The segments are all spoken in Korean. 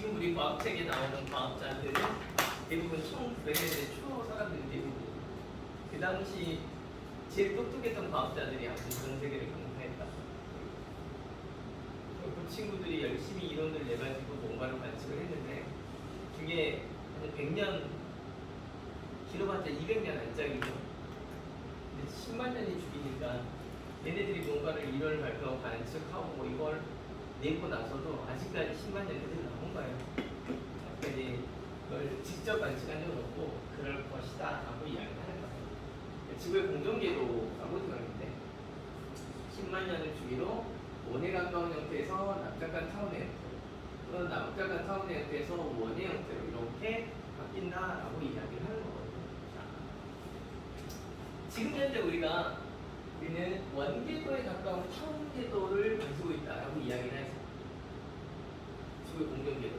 지금 우리 과학책에 나오는 과학자들은 대부분 1900년대 초 사람들이 대부분 그 당시 제일 똑똑했던 과학자들이 아무튼 전 세계를 강타했다. 그 친구들이 열심히 이론을 내가지고 뭔가를 관측을 했는데 그게 한 100년 길어봤자 200년 안짝이죠. 근데 10만 년이 죽이니까 얘네들이 뭔가를 이론을 발표하고 관측하고 뭐 이걸 내고 나서도 아직까지 10만 년이 나온 거예요. 그러니까 이제 그걸 직접 관측한 적은 없고 그럴 것이다 라고 이야기를 하는 거예요. 지구의 공전궤도라고 들었는데 10만 년을 주기로 원에 가까운 형태에서 납작한 타원의 형태로 또는 납작한 타원의 형태에서 원의 형태로 이렇게 바뀐다라고 이야기를 하는 거거든요. 자, 지금 현재 우리는 원궤도에 가까운 타원궤도를 가지고 있다라고 이야기를 해서 지구의 공전궤도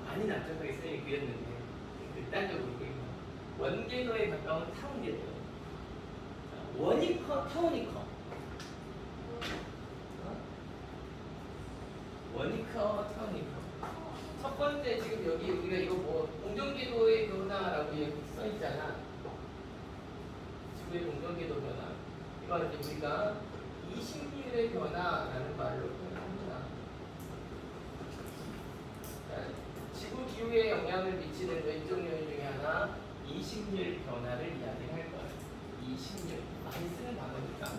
많이 납작하게 쌤이 그렸는데 극단적으로 그립니다. 원궤도에 가까운 타원궤도. 원이 커, 타원이 커. 원이 커, 타원이 커. 첫 번째 지금 여기 우리가 이거 뭐 공전궤도의 변화라고 여기 써 있잖아. 지구의 공전궤도 변화. 이거는 이제 우리가 이식률의 변화라는 말로 표현합니다. 지구 기후에 영향을 미치는 외적 요인 중에 하나 이식률 변화를 이야기할 거예요. 이식률 많이 쓰는 단어니까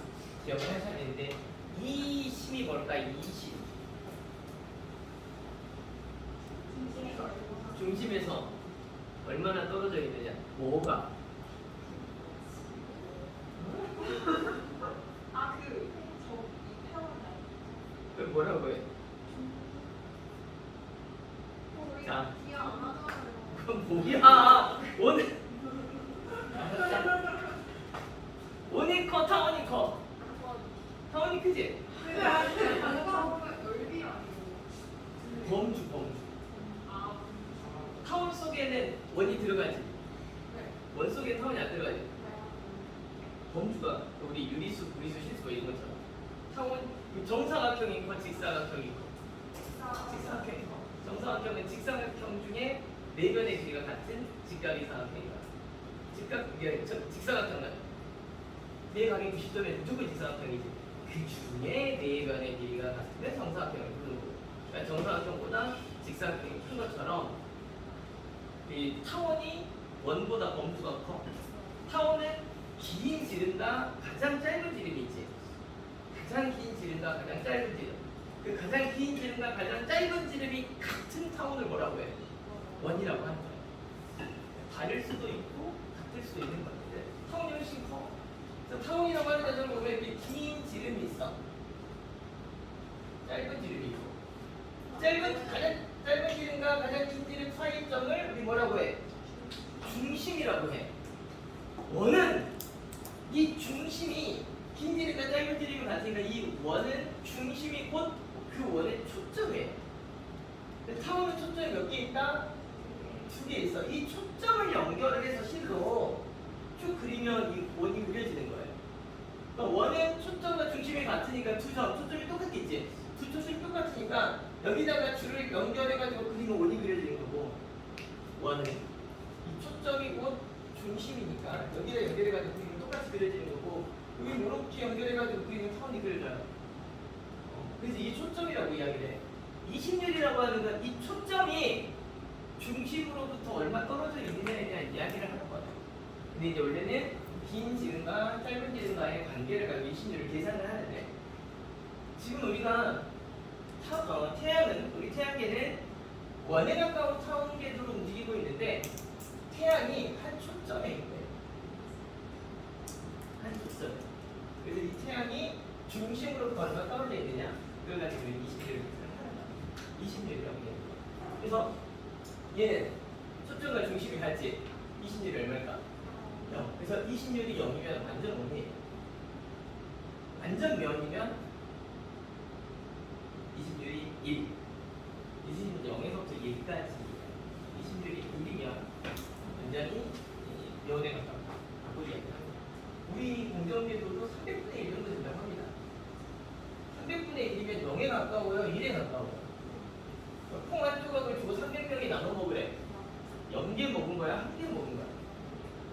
기억을 하셔야 되는데 이심이 뭘까? 이심 중심에서 얼마나 떨어져 있느냐? 뭐가? 그 뭐라고 해? 자, 그럼 뭐야? 원이 커, 타원이 커. 타원이 크지? 범주. 타원 속에는 원이 들어가지. 원 속에 타원이 안 들어가지. 범주가 우리 유리수, 분리수, 실수 이런 것처럼 타원 정사각형이 커, 직사각형이 커. 직사각형이 커. 정사각형은 직사각형 중에 네 변의 길이가 같은 직각이 사각형이다. 직사각형 같은 네 각이 90도면 무조건 직사각형이지. 그 중에 네 변의 길이가 같은데 정사각형을 부르는 거고. 그러니까 정사각형보다 직사각형이 큰 것처럼 이 타원이 원보다 범주가 커. 타원은 긴 지름과 가장 짧은 지름이 있지. 가장 긴 지름과 가장 짧은 지름. 그 가장 긴 지름과 가장 짧은 지름이 같은 타원을 뭐라고 해? 원이라고 하는 거야. 다를 수도 있고 같을 수도 있는 건데 타원이 훨씬 커. 그래서 타원이라고 하는 과정을 보면 이렇게 긴 지름이 있어. 짧은 지름이 있고. 가장 짧은 지름과 가장 긴 지름 사이점을 우리 뭐라고 해? 중심이라고 해. 원은 이 중심이 긴 지름과 짧은 지름이 같으니까 이 원은 중심이 곧 그 원의 초점이에요. 타원은 초점이 몇 개 있다? 2개 있어. 이 초점을 연결을 해서 실로 쭉 그리면 이 원이 그려지는 거예요. 그러니까 원은 초점과 중심이 같으니까 두 점, 초점이 똑같겠지. 두 초점이 똑같으니까 여기다가 줄을 연결해가지고 그리면 원이 그려지는 거고 원은 이 초점이 곧 중심이니까 여기다 연결해가지고 그리면 똑같이 그려지는 거고 여기 이렇게 연결해가지고 그리면 타원이 그려져요. 그래서 이 초점이라고 이야기를 해. 이식률이라고 하는 건 이 초점이 중심으로부터 얼마 떨어져 있느냐에 대한 이야기를 하는 거예요. 근데 이제 원래는 긴 지름과 짧은 지름과의 관계를 가지고 이식률을 계산을 하는데 지금 우리가 태양은 우리 태양계는 원에 가까운 타원 궤도로 움직이고 있는데 태양이 한 초점에 있대요. 한 초점. 그래서 이 태양이 중심으로부터 얼마 떨어져 있느냐 그걸 가지고 이식률을 계산하는 거예요. 이식률이라고 해요. 그래서 얘는 초점과 중심이 같지. 이식률이 얼마일까? 0. 그래서 이식률이 0이면 완전 원이에요. 완전 면이면 이식률이 1. 이식률 0에서부터 1까지 이식률이 1이면 완전히 면에 가깝다. 라고 이야기합니다. 우리 공전궤도도 300분의 1 정도 된다고 합니다. 300분의 1이면 0에 가까워요? 1에 가까워요? 콩 한 조각을 주고 300명이 나눠 먹으래. 0개 먹은 거야? 1개 먹은 거야?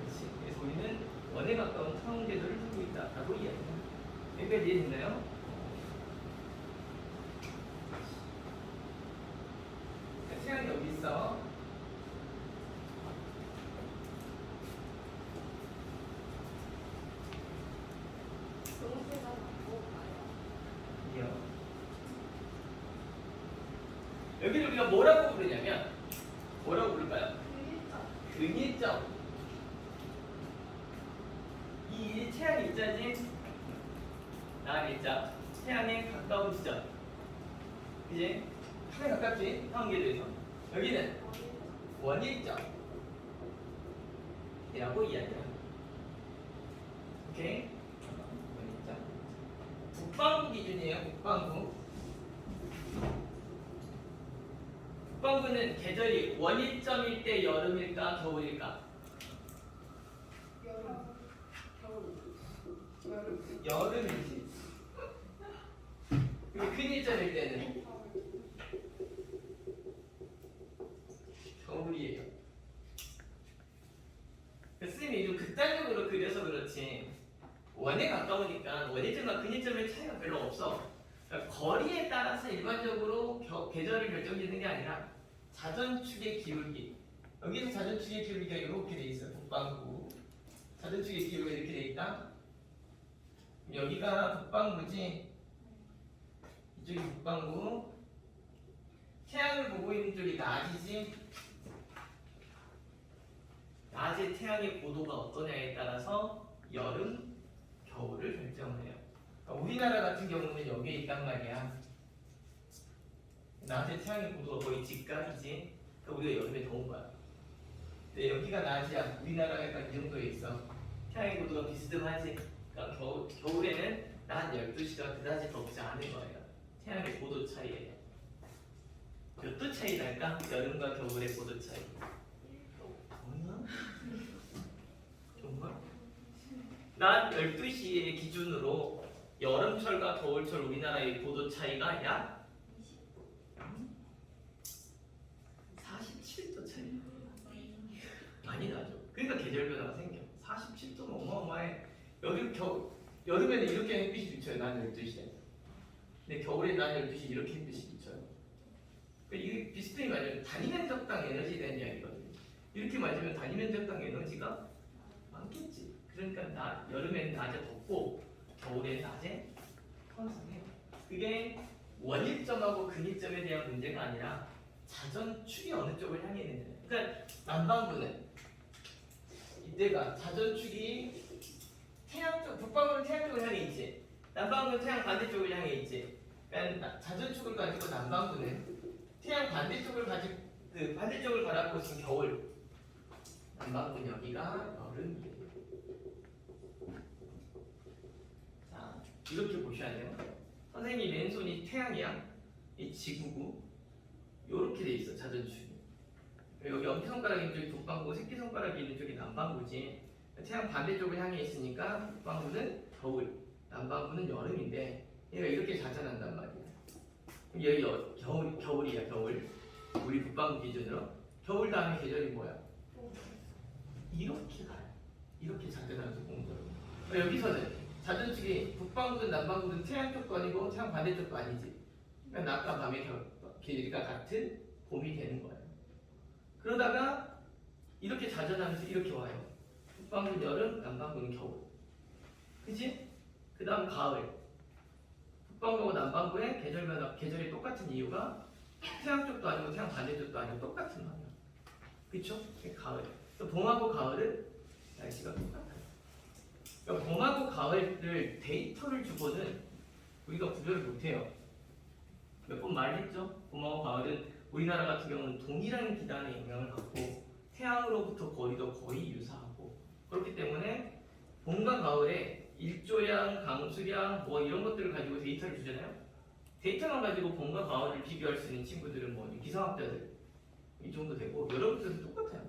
그렇지. 그래서 우리는 원에 가까운 타운 궤도를 타고 있다라고 이야기합니다. 여기까지 이해됐나요? 태양이 여기 있어. 여기를 우리가 뭐라고 부르냐면 뭐라고 부를까요? 근일점. 이 태양 일자지 나 일자 태양에 가까운 지점. 이제 태양에 가깝지? 타원궤도에서 여기는 원일점이라고 이야기합니다. 오케이? 원일점. 북방구 기준이에요. 북방구. 북방구는 계절이 원일점일 때 여름일까 겨울일까? 여름이지. 그리고 근일점일 때는 겨울이에요. 선생님이 좀 극단적으로 그려서 그렇지 원에 가까우니까 원일점과 근일점의 차이가 별로 없어. 그러니까 거리에 따라서 일반적으로 계절을 결정짓는 게 아니라 자전축의 기울기. 여기서 자전축의 기울기가 이렇게 돼 있어요. 북방구. 자전축의 기울기가 이렇게 돼 있다. 여기가 북방구지. 이쪽이 북방구. 태양을 보고 있는 쪽이 낮이지. 낮에 태양의 고도가 어떠냐에 따라서 여름, 겨울을 결정을 해요. 그러니까 우리나라 같은 경우는 여기에 있단 말이야. 낮에 태양의 고도가 거의 직각이지. 그러니까 우리가 여름에 더운 거야. 근데 여기가 낮이야. 우리나라가 약간 이 정도에 있어. 태양의 고도가 비스듬하지. 그러니까 겨울에는 낮 12시가 그다지 덥지 않은 거예요. 태양의 고도 차이예요. 몇 도 차이 날까? 여름과 겨울의 고도 차이. 뭐야? 정말? 낮 12시의 기준으로 여름철과 겨울철 우리나라의 고도 차이가 약 47도 차이. 많이 나죠. 그러니까 계절 변화가 생겨. 47도면 어마어마해. 여름에는 이렇게 햇빛이 비쳐요. 낮 12시에. 근데 겨울에 낮 12시 이렇게 햇빛이 비쳐요. 그러니까 이게 비슷하게 말하면 단위면적당 에너지에 대한 이야기거든요. 이렇게 말하면 단위면적당 에너지가 많겠지. 그러니까 여름에는 낮에 덥고 겨울에는 낮에 선선해요. 그게 원일점하고 근일점에 대한 문제가 아니라 자전축이 어느 쪽을 향해 있느냐. 그러니까 남반구는 이때가 자전축이 태양 쪽, 북방구는 태양 쪽을 향해 있지. 남반구는 태양 반대쪽을 향해 있지. 그러니까 자전축을 가지고 남반구는 태양 반대쪽을 가지고 그 반대쪽을 바라보고 있으면 겨울. 남반구는 여기가 여름이에요. 자, 이렇게 보셔야 돼요. 선생님 왼손이 태양이야. 이 지구고. 요렇게 돼 있어 자전축이. 여기 엄지손가락이 있는 쪽이 북방구고 새끼손가락이 있는 쪽이 남반구지. 태양 반대쪽을 향해 있으니까 북방구는 겨울, 남반구는 여름인데 얘가 이렇게 자전한단 말이야. 여기 겨울이야 겨울. 우리 북방구 기준으로 겨울 다음에 계절이 뭐야? 이렇게 가요. 이렇게 자전하면서 공도로. 여기서는 자전축이 북방구든 남반구든 태양 쪽도 아니고 태양 반대쪽도 아니지. 그러니까 낮과 밤의 길이가 같은 봄이 되는 거예요. 그러다가 이렇게 자전하면서 이렇게 와요. 북방구는 여름, 남반구는 겨울. 그치? 그 다음 가을. 북방구하고 남반구의 계절이 똑같은 이유가 태양 쪽도 아니고 태양 반대쪽도 아니고 똑같은 말이야. 그쵸? 가을. 봄하고 가을은 날씨가 똑같아요. 그러니까 봄하고 가을을 데이터를 주고는 우리가 구별을 못해요. 몇 번 말했죠? 봄하고 가을은 우리나라 같은 경우는 동일한 기단의 영향을 받고 태양으로부터 거리도 거의 유사하고 그렇기 때문에 봄과 가을에 일조량, 강수량 뭐 이런 것들을 가지고 데이터를 주잖아요. 데이터만 가지고 봄과 가을을 비교할 수 있는 친구들은 뭐 기상학자들 이 정도 되고 여러분들은 똑같아요.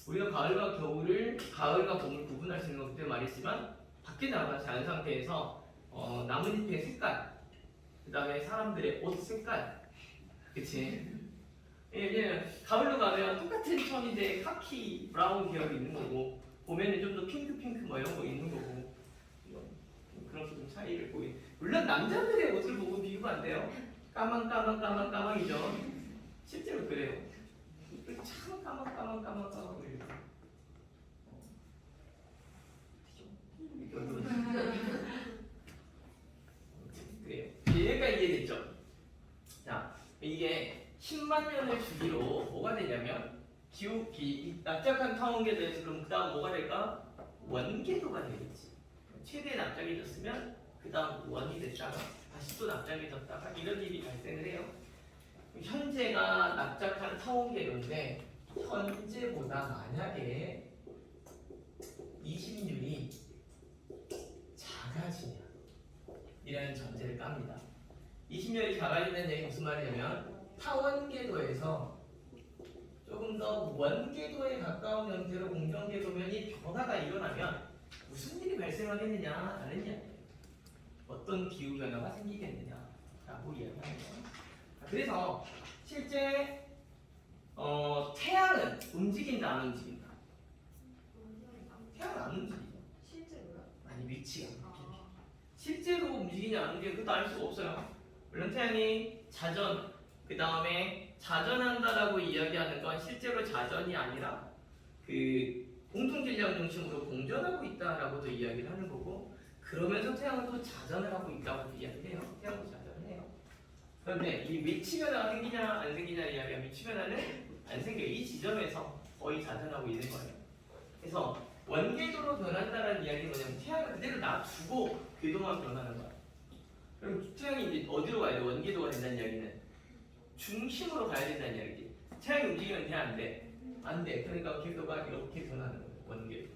우리가 가을과 봄을 구분할 수 있는 건 그때 말했지만 밖에 나가 자연 상태에서 나뭇잎의 색깔, 그 다음에 사람들의 옷 색깔, 그치? 이제 가을로 가면 똑같은 톤인데 카키 브라운 계열이 있는 거고 봄에는 좀 더 핑크 뭐 이런 거 있는 거고 그런 좀 차이를 보이. 물론 남자들의 옷을 보고 비교가 안 돼요. 까망이죠. 실제로 그래요. 참 까망거려요. 그래요. 얘가 이해됐죠? 자, 이게 10만 년을 주기로 뭐가 되냐면 납작한 타원궤도에서 그럼 그 다음 뭐가 될까? 원궤도가 되겠지. 최대 납작해졌으면 그 다음 원이 됐다가 다시 또 납작해졌다가 이런 일이 발생을 해요. 현재가 납작한 타원궤도인데 현재보다 만약에 20률이 작아지냐 이라는 전제를 깝니다. 20률이 작아진다는 얘기 무슨 말이냐면 타원궤도에서 조금 더 원궤도에 가까운 형태로 공정궤도면이 변화가 일어나면 무슨 일이 발생하겠느냐라는 이야기예요. 어떤 기후 변화가 생기겠느냐라고 이야기합니다. 그래서 실제 태양은 움직인다 안 움직인다? 태양은 안 움직이죠. 실제로요? 아니 위치가 실제로 움직이냐 안 움직이냐 그것도 알 수가 없어요. 물론 태양이 자전 그 다음에 자전한다라고 이야기하는 건 실제로 자전이 아니라 그 공통질량 중심으로 공전하고 있다라고도 이야기를 하는 거고 그러면서 태양은 또 자전을 하고 있다고 이야기를 해요. 태양도 자전을 해요. 그런데 이 위치 변화가 생기냐 안 생기냐 이야기하면 위치 변화는 안 생겨요. 이 지점에서 거의 자전하고 있는 거예요. 그래서 원궤도로 변한다는 이야기는 뭐냐면 태양을 그대로 놔두고 궤도만 변하는 거야. 그럼 태양이 이제 어디로 가야 돼? 원궤도가 된다는 이야기는 중심으로 가야 된다는 이야기지. 태양이 움직이면 돼? 안 돼? 안 돼. 그러니까 궤도가 이렇게 변하는 거예요. 원궤도.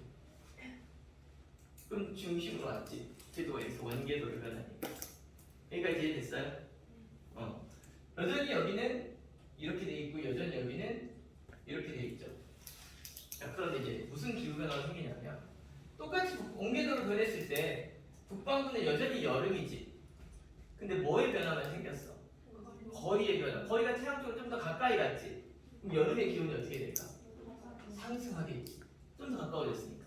그럼 중심으로 왔지. 궤도가 이렇게 원궤도로 변하니까. 여기까지 이해됐어요? 여전히 여기는 이렇게 돼 있고 여전히 여기는 이렇게 돼 있죠. 자, 그런데 이제 무슨 기후 변화가 생기냐면 똑같이 온궤도로 변했을 때 북반구는 여전히 여름이지. 근데 뭐의 변화가 생겼어? 거리의 변화. 거리가 태양 쪽으로 좀 더 가까이 갔지. 그럼 여름의 기온이 어떻게 될까? 상승하겠지. 좀 더 가까워졌으니까.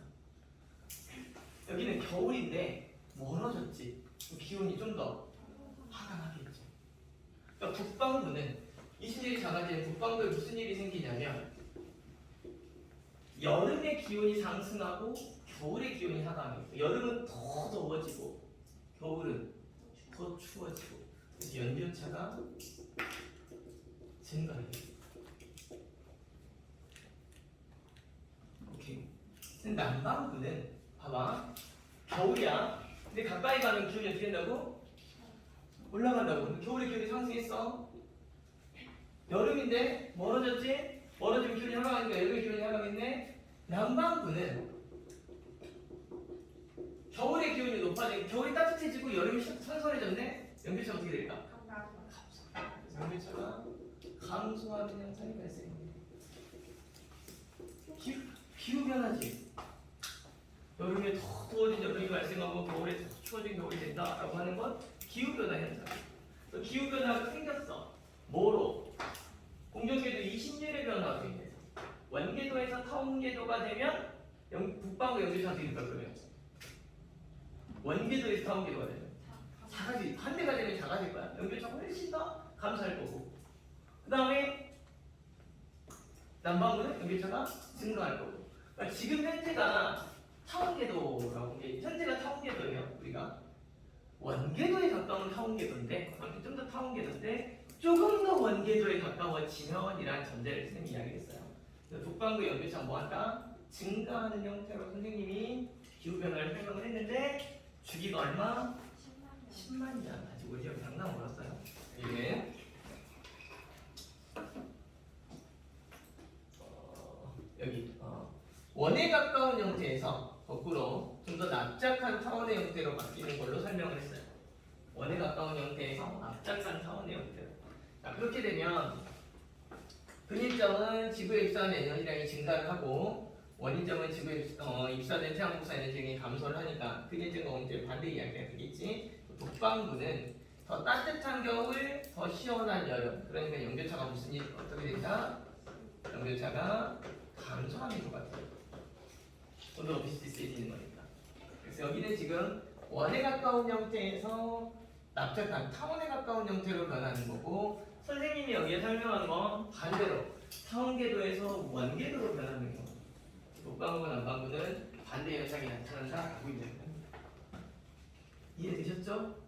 여기는 겨울인데 멀어졌지. 기온이 좀 더 하강하겠죠. 그러니까 북반구는 이시절이 작아지는 북반구에 무슨 일이 생기냐면 여름의 기온이 상승하고 겨울의 기온이 하강해요. 여름은 더 더워지고 겨울은 더 추워지고 그래서 연료차가 증가해요. 오케이. 근데 남반구는 봐봐 겨울이야. 근데 가까이 가면 기온이 어떻게 된다고? 올라간다고. 겨울에 기온이 상승했어. 여름인데 멀어졌지? 멀어지면 기온이 하강하니까 여름에 기온이 하강했네. 남반구는 겨울의 기온이 높아지고 겨울이 따뜻해지고 여름이 선선해졌네. 연결차 어떻게 될까? 그래서 연결차가 감소하는 현상이 발생합니다. 기후 변화지. 여름에 더 더워진 여름이 발생하고 겨울에 더 추워진 겨울이 된다라고 하는 건 기후 변화 현상. 기후 변화가 생겼어. 뭐로? 공정궤도 20년의 변화가 생겨서 원궤도에서 타원궤도가 되면 북반구 연결차 어떻게 될까 그러면? 원궤도에서 타원궤도가 되면 작아질 반대가 되면 작아질 거야. 연결차가 훨씬 더 감소할 거고. 그 다음에 남반구는 연결차가 증가할 거고. 그러니까 지금 현재가 타원궤도라고 현재가 타원궤도예요. 우리가 원궤도에 가까운 타원궤도인데 좀 더 타원궤도인데 조금 더 원궤도에 가까워지면 이라는 전제를 선생님이 이야기했어요. 북반구 연결차 뭐한다? 증가하는 형태로 선생님이 기후변화를 설명을 했는데 주기가 얼마? 10만이잖아. 아직 우리 여기 장난 몰랐어요. 여기는 여기 원에 가까운 형태에서 거꾸로 좀 더 납작한 타원의 형태로 바뀌는 걸로 설명을 했어요. 원에 가까운 형태에서 납작한 타원의 형태로. 자, 그렇게 되면 근일점은 지구에 입사하는 에너지량이 증가를 하고 원인점은 지구에 입사된 태양 복사 에너지량이 감소를 하니까 근일점과 원인점의 반대 이야기가 되겠지. 북반구는 더 따뜻한 겨울, 더 시원한 여름. 그러니까 연교차가 무슨 일 어떻게 된다? 연교차가 감소하는 것 같아요. 오늘 오피스 쓰이는 거니까. 그래서 여기는 지금 원에 가까운 형태에서 납작한 타원에 가까운 형태로 변하는 거고, 선생님이 여기에 설명한 건 반대로 타원궤도에서 원궤도로 변하는 거. 북반구와 남반구는 반대 현상이 나타난다라고 있는 겁니다. 이해되셨죠?